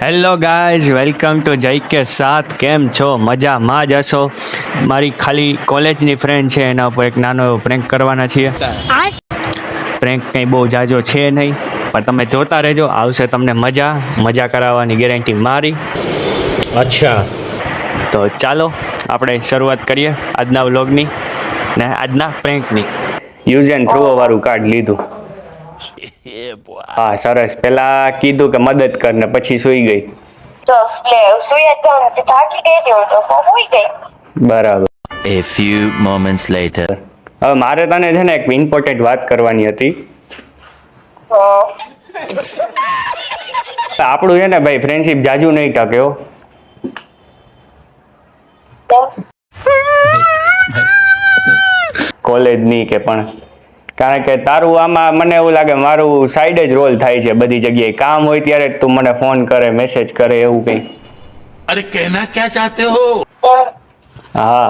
Hello guys, welcome to જય કે સાથ. કેમ છો? મજામાં જ હશો. મારી ખાલી કોલેજની ફ્રેન્ડ છે, એના ઉપર એક નાનો એવો પ્રેન્ક કરવાના છીએ. પ્રેન્ક કંઈ બહુ જાજો છે નહીં, પણ તમે જોતા રહેજો, આવશે તમને મજા કરાવવાની ગેરંટી મારી. અચ્છા, તો ચાલો આપણે શરૂઆત કરીએ આજના વ્લોગની ને આજના પ્રેન્કની. યુઝ એન્ડ થ્રો વાળું કાર્ડ લીધું. હા સરસ. પેલા કીધું કે મદદ કર ને પછી સુઈ ગઈ. તો સુઈ જ જાઉં ને થાકી ગઈ હતી હું તો હોઈ ગઈ. બરાબર. A few moments later. હવે મારે તને છે ને એક ઇમ્પોર્ટન્ટ વાત કરવાની હતી. આપણું છે ને ભાઈ ફ્રેન્ડશિપ જાજુ નહીં ટકે હો. કોલેજની કે પણ, કારણ કે તારું આમાં મને એવું લાગે મારું સાઈડ જ રોલ થાય છે બધી જગ્યાએ. કામ હોય ત્યારે જ તું મને ફોન કરે, મેસેજ કરે, એવું કંઈ. अरे कहना क्या चाहते हो? હા